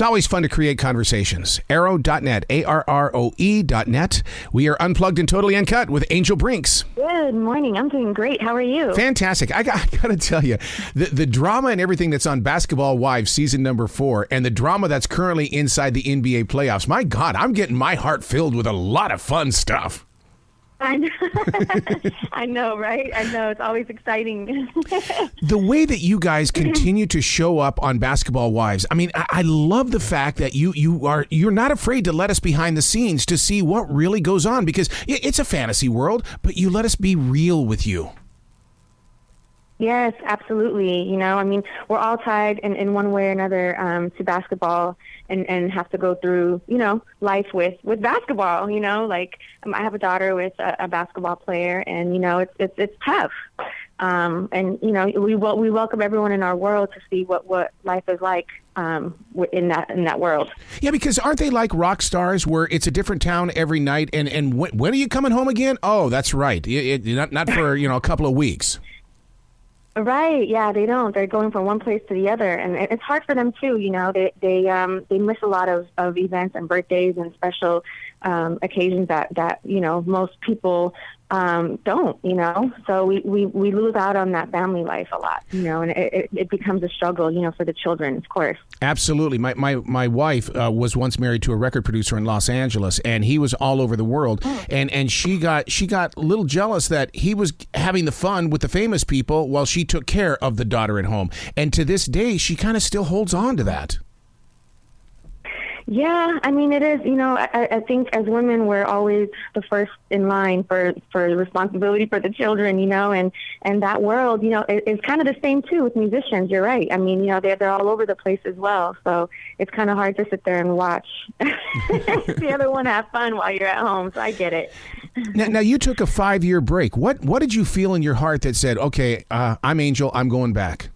It's always fun to create conversations. Arrow.net, ARROE.net. We are unplugged and totally uncut with Angel Brinks. Good morning. I'm doing great. How are you? Fantastic. I got to tell you, the drama and everything that's on Basketball Wives season number 4 and the drama that's currently inside the NBA playoffs, my God, I'm getting my heart filled with a lot of fun stuff. I know. I know, right? I know. It's always exciting. The way that you guys continue to show up on Basketball Wives, I mean, I love the fact that you're not afraid to let us behind the scenes to see what really goes on, because it's a fantasy world, but you let us be real with you. Yes, absolutely. You know, I mean, we're all tied in one way or another to basketball and have to go through, you know, life with basketball, you know, like I have a daughter with a basketball player, and, you know, it's tough. And, you know, we welcome everyone in our world to see what life is like in that world. Yeah, because aren't they like rock stars where it's a different town every night? And when are you coming home again? Oh, that's right. Not for, you know, a couple of weeks. Right. Yeah, they don't. They're going from one place to the other, and it's hard for them too. You know, they miss a lot of events and birthdays and special occasions that you know most people don't. You know, so we lose out on that family life a lot. You know, and it becomes a struggle. You know, for the children, of course. Absolutely. My wife was once married to a record producer in Los Angeles, and he was all over the world, and she got a little jealous that he was having the fun with the famous people while she took care of the daughter at home. And to this day, she kind of still holds on to that. Yeah, I mean, it is, you know, I think as women, we're always the first in line for responsibility for the children, you know, and that world, you know, is kind of the same too with musicians. You're right. I mean, you know, they're all over the place as well. So it's kind of hard to sit there and watch the other one have fun while you're at home. So I get it. Now you took a 5-year break. What did you feel in your heart that said, okay, I'm Angel, I'm going back?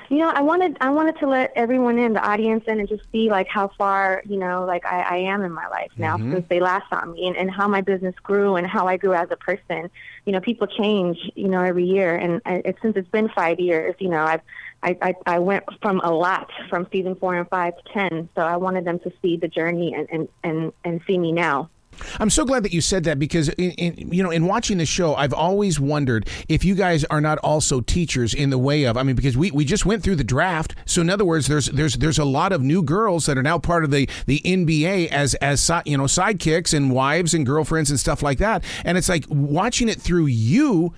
You know, I wanted to let everyone in, the audience in, and just see like how far, you know, like I am in my life now since they last saw me, and how my business grew and how I grew as a person. You know, people change, you know, every year, and since it's been 5 years, you know, I went from a lot from season 4 and 5 to 10. So I wanted them to see the journey and see me now. I'm so glad that you said that, because in watching the show, I've always wondered if you guys are not also teachers in the way of, I mean, because we just went through the draft. So in other words, there's a lot of new girls that are now part of the NBA as you know, sidekicks and wives and girlfriends and stuff like that. And it's like watching it through you,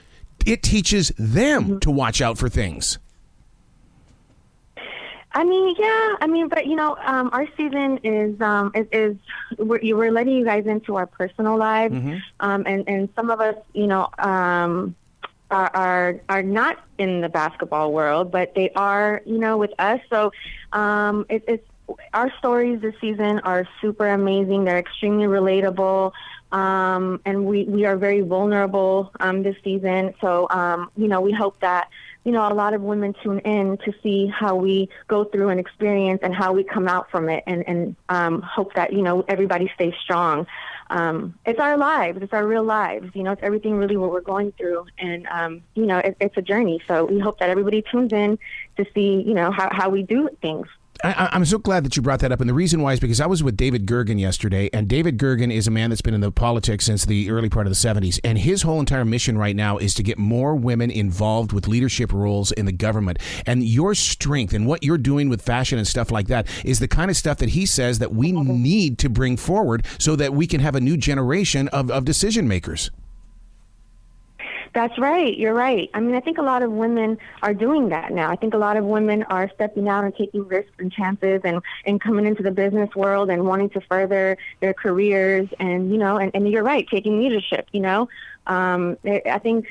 it teaches them to watch out for things. I mean, yeah. I mean, but you know, our season is we're letting you guys into our personal lives, and some of us, you know, are not in the basketball world, but they are, you know, with us. So, it's our stories this season are super amazing. They're extremely relatable, and we are very vulnerable this season. So, you know, we hope that, you know, a lot of women tune in to see how we go through an experience and how we come out from it, and hope that, you know, everybody stays strong. It's our lives. It's our real lives. You know, it's everything really what we're going through. And, you know, it's a journey. So we hope that everybody tunes in to see, you know, how we do things. I'm so glad that you brought that up, and the reason why is because I was with David Gergen yesterday, and David Gergen is a man that's been in the politics since the early part of the 70s, and his whole entire mission right now is to get more women involved with leadership roles in the government. And your strength and what you're doing with fashion and stuff like that is the kind of stuff that he says that we need to bring forward so that we can have a new generation of decision makers. That's right. You're right. I mean, I think a lot of women are doing that now. I think a lot of women are stepping out and taking risks and chances and coming into the business world and wanting to further their careers, and, you know, and you're right, taking leadership, you know. I think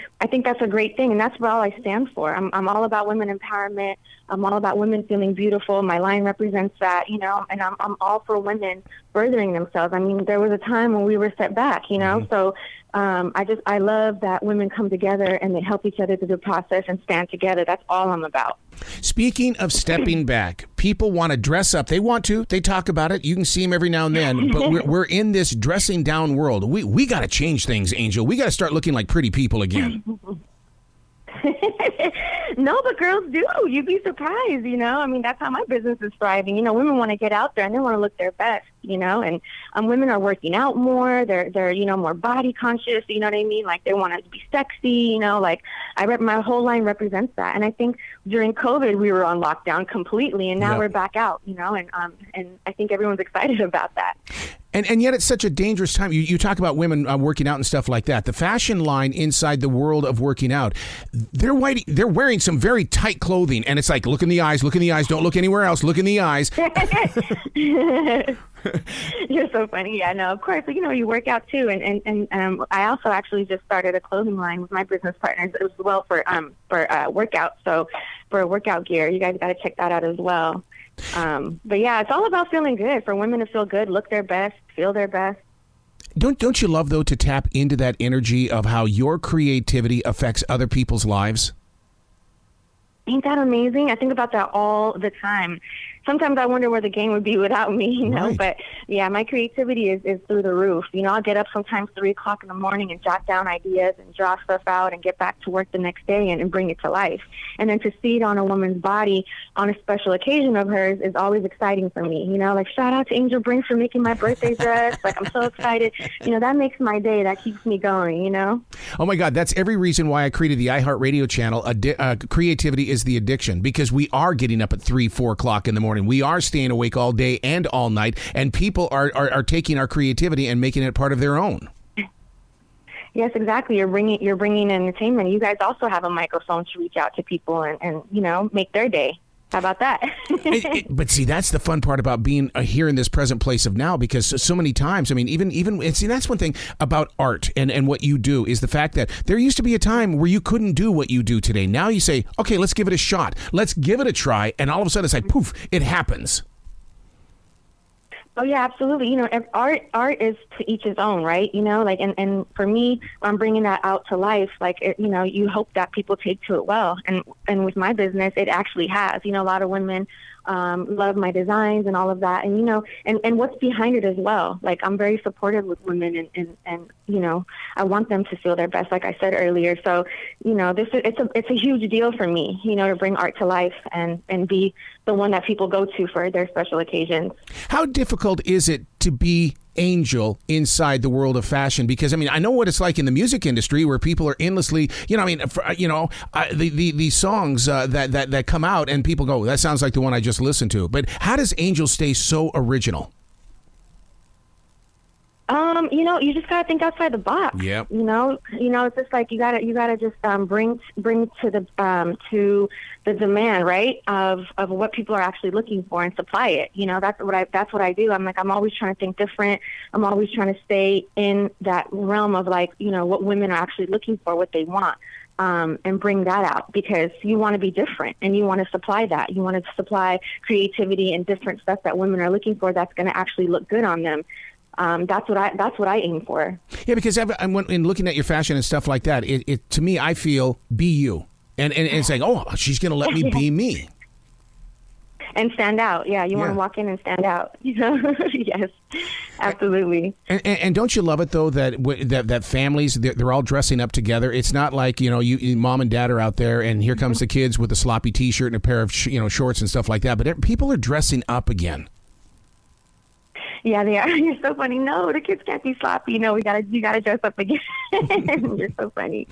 that's a great thing, and that's what all I stand for. I'm all about women empowerment. I'm all about women feeling beautiful. My line represents that, you know, and I'm all for women furthering themselves. I mean, there was a time when we were set back, you know, so I love that women come together and they help each other through the process and stand together. That's all I'm about. Speaking of stepping back, people want to dress up. They want to. They talk about it. You can see them every now and then. But we're in this dressing down world. We got to change things, Angel. We got to start looking like pretty people again. No, but girls do. You'd be surprised, you know. I mean, that's how my business is thriving. You know, women want to get out there and they want to look their best, you know. And women are working out more. They're you know, more body conscious. You know what I mean? Like they want to be sexy. You know, like my whole line represents that. And I think during COVID we were on lockdown completely, and now we're back out. You know, and I think everyone's excited about that. And yet it's such a dangerous time. You talk about women working out and stuff like that. The fashion line inside the world of working out, they're wearing some very tight clothing, and it's like, look in the eyes, don't look anywhere else, look in the eyes. You're so funny. Yeah, no, of course. You know, you work out too, and I also actually just started a clothing line with my business partners as well for workout. So for workout gear, you guys got to check that out as well. But yeah, it's all about feeling good, for women to feel good, look their best, feel their best. Don't you love, though, to tap into that energy of how your creativity affects other people's lives? Ain't that amazing? I think about that all the time. Sometimes I wonder where the game would be without me, you know, right. But yeah, my creativity is through the roof. You know, I'll get up sometimes 3 o'clock in the morning and jot down ideas and draw stuff out and get back to work the next day and bring it to life. And then to see it on a woman's body on a special occasion of hers is always exciting for me. You know, like shout out to Angel Brinks for making my birthday dress. Like I'm so excited. You know, that makes my day. That keeps me going, you know? Oh my God, that's every reason why I created the iHeartRadio channel. Creativity is the addiction, because we are getting up at 3, 4 o'clock in the morning. We are staying awake all day and all night, and people are taking our creativity and making it part of their own. Yes, exactly. You're bringing entertainment. You guys also have a microphone to reach out to people and you know, make their day. How about that? But see, that's the fun part about being here in this present place of now, because so many times, I mean, even see, that's one thing about art and what you do is the fact that there used to be a time where you couldn't do what you do today. Now you say, okay, let's give it a shot. Let's give it a try. And all of a sudden it's like, poof, it happens. Oh yeah, absolutely. You know, art is to each his own, right? You know, like, and for me, I'm bringing that out to life. Like, you know, you hope that people take to it well. And with my business, it actually has. You know, a lot of women love my designs and all of that. And, you know, and what's behind it as well. Like, I'm very supportive with women and you know, I want them to feel their best, like I said earlier. So, you know, it's a huge deal for me, you know, to bring art to life and be the one that people go to for their special occasions. How difficult is it to be Angel inside the world of fashion? Because I mean, I know what it's like in the music industry where people are endlessly, you know, I mean, you know, the songs that come out and people go, that sounds like the one I just listened to. But how does Angel stay so original? You know, you just gotta think outside the box. Yep. You know, it's just like you gotta just bring to the demand, right, of what people are actually looking for and supply it. You know, that's what I do. I'm always trying to think different. I'm always trying to stay in that realm of, like, you know, what women are actually looking for, what they want. And bring that out, because you want to be different and you want to supply that. You want to supply creativity and different stuff that women are looking for that's going to actually look good on them. That's what I aim for. Yeah, because in looking at your fashion and stuff like that, it to me, I feel be you, and it's like, oh, she's going to let me be me. And stand out. Yeah, you want to walk in and stand out. You know? Yes, absolutely. And don't you love it, though, that families, they're all dressing up together? It's not like, you know, you mom and dad are out there and here comes the kids with a sloppy T-shirt and a pair of shorts and stuff like that. But people are dressing up again. Yeah, they are. You're so funny. No, the kids can't be sloppy. No, you gotta dress up again. You're so funny.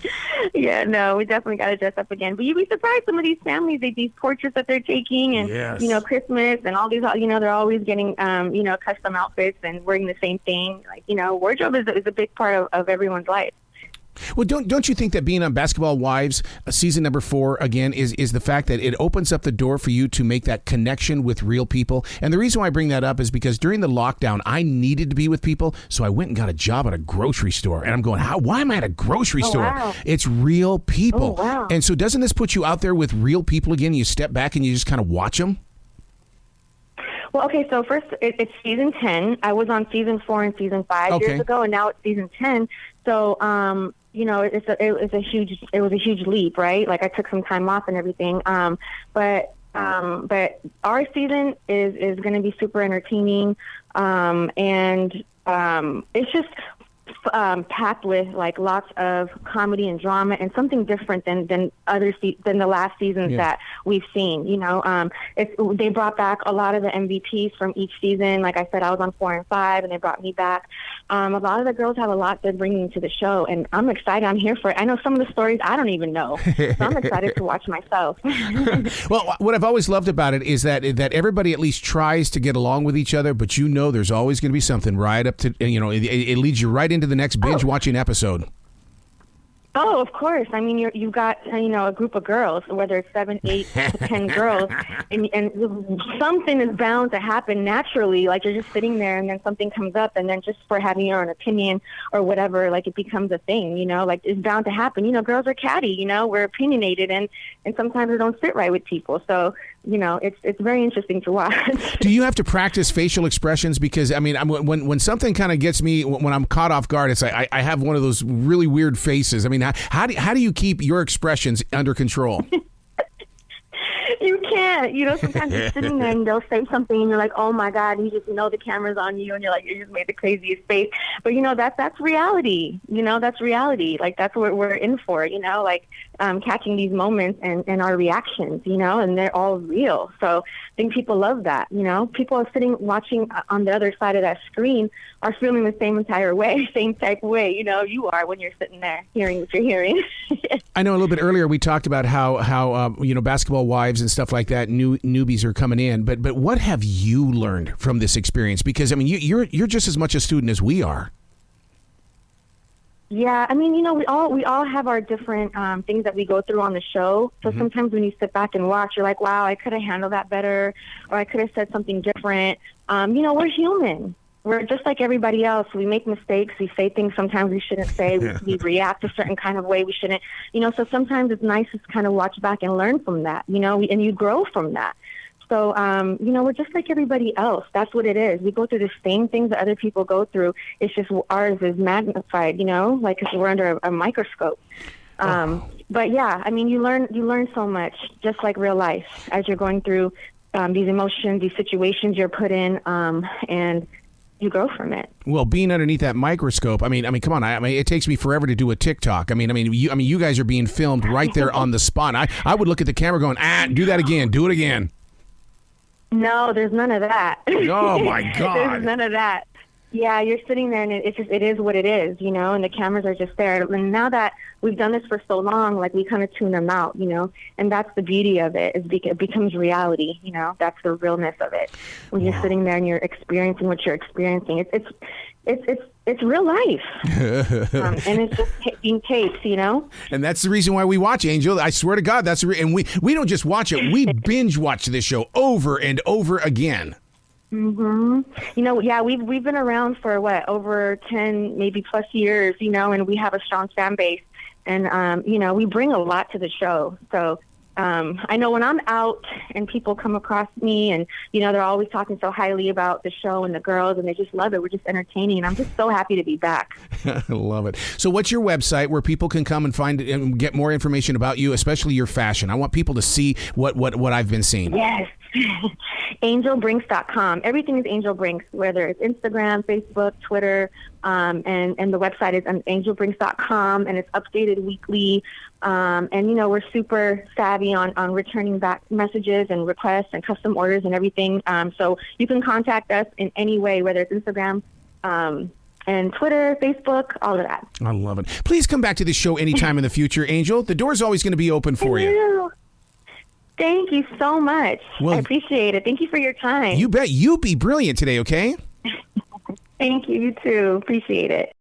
Yeah, no, we definitely gotta dress up again. But you'd be surprised, some of these families, these portraits that they're taking, and yes, you know, Christmas and all these, you know, they're always getting you know, custom outfits and wearing the same thing. Like, you know, wardrobe is a big part of everyone's life. Well, don't you think that being on Basketball Wives, season number 4, again, is the fact that it opens up the door for you to make that connection with real people? And the reason why I bring that up is because during the lockdown, I needed to be with people, so I went and got a job at a grocery store. And I'm going, why am I at a grocery store? Wow. It's real people. Oh, wow. And so doesn't this put you out there with real people again? You step back and you just kind of watch them? Well, okay, so first, it's season 10. I was on season 4 and season 5 years ago, and now it's season 10. So, you know, it was a huge leap, right? Like, I took some time off and everything. But our season is going to be super entertaining. And it's just, packed with like lots of comedy and drama and something different than than the last seasons that we've seen. You know, they brought back a lot of the MVPs from each season. Like I said, I was on 4 and 5, and they brought me back. A lot of the girls have a lot they're bringing to the show, and I'm excited. I'm here for it. I know some of the stories I don't even know, so I'm excited to watch myself. Well, what I've always loved about it is that everybody at least tries to get along with each other, but you know there's always going to be something right up to, you know, it leads you right into the next binge watching episode. Oh, of course. I mean, you've got, you know, a group of girls, whether it's 7, 8, 10 girls, and something is bound to happen naturally. Like, you're just sitting there, and then something comes up, and then just for having your own opinion or whatever, like, it becomes a thing, you know? Like, it's bound to happen. You know, girls are catty, you know? We're opinionated, and sometimes we don't sit right with people. So, you know, it's very interesting to watch. Do you have to practice facial expressions? Because, I mean, when something kind of gets me, when I'm caught off guard, it's like I have one of those really weird faces. I mean, how do you keep your expressions under control? You can't. You know, sometimes you're sitting there and they'll say something and you're like, oh my God, and you just know the camera's on you and you're like, you just made the craziest face. But, you know, that's reality. You know, that's reality. Like, that's what we're in for, you know, like catching these moments and our reactions, you know, and they're all real. So I think people love that, you know. People are sitting watching on the other side of that screen are feeling the same entire way, same type of way, you know, you are when you're sitting there hearing what you're hearing. I know a little bit earlier we talked about how you know, basketball wives and stuff like that, newbies are coming in, but what have you learned from this experience? Because I mean, you're just as much a student as we are. Yeah, I mean, you know, we all have our different things that we go through on the show. So sometimes when you sit back and watch, you're like, wow, I could have handled that better, or I could have said something different. You know, we're human. We're just like everybody else. We make mistakes. We say things sometimes we shouldn't say. We react a certain kind of way we shouldn't. You know, so sometimes it's nice to kind of watch back and learn from that, you know, and you grow from that. So, you know, we're just like everybody else. That's what it is. We go through the same things that other people go through. It's just ours is magnified, you know, like 'cause we're under a microscope. But, yeah, I mean, you learn so much, just like real life, as you're going through these emotions, these situations you're put in, and you grow from it. Well, being underneath that microscope, I mean, come on. I mean, it takes me forever to do a TikTok. I mean, you guys are being filmed right there on the spot. I would look at the camera going, do that again, do it again. No, there's none of that. Oh my God. There's none of that. Yeah, you're sitting there and it is what it is, you know, and the cameras are just there. And now that we've done this for so long, like, we kind of tune them out, you know, and that's the beauty of it, is it becomes reality, you know, that's the realness of it. When you're sitting there and you're experiencing what you're experiencing, it's real life. And it's just being taped, you know? And that's the reason why we watch, Angel. I swear to God, that's and we don't just watch it, we binge watch this show over and over again. You know, yeah, we've been around for over 10, maybe plus years, you know, and we have a strong fan base, and you know, we bring a lot to the show. So I know when I'm out and people come across me, and you know, they're always talking so highly about the show and the girls, and they just love it. We're just entertaining, and I'm just so happy to be back. I love it. So what's your website where people can come and find and get more information about you, especially your fashion? I want people to see what I've been seeing. Yes. angelbrinks.com. Everything is Angel Brinks, whether it's Instagram, Facebook, Twitter, and the website is angelbrinks.com, and it's updated weekly. And, you know, we're super savvy on returning back messages and requests and custom orders and everything. So you can contact us in any way, whether it's Instagram, and Twitter, Facebook, all of that. I love it. Please come back to this show anytime in the future, Angel. The door's always going to be open for you. Thank you so much. I appreciate it. Thank you for your time. You bet. You be brilliant today, okay? Thank you. You too. Appreciate it.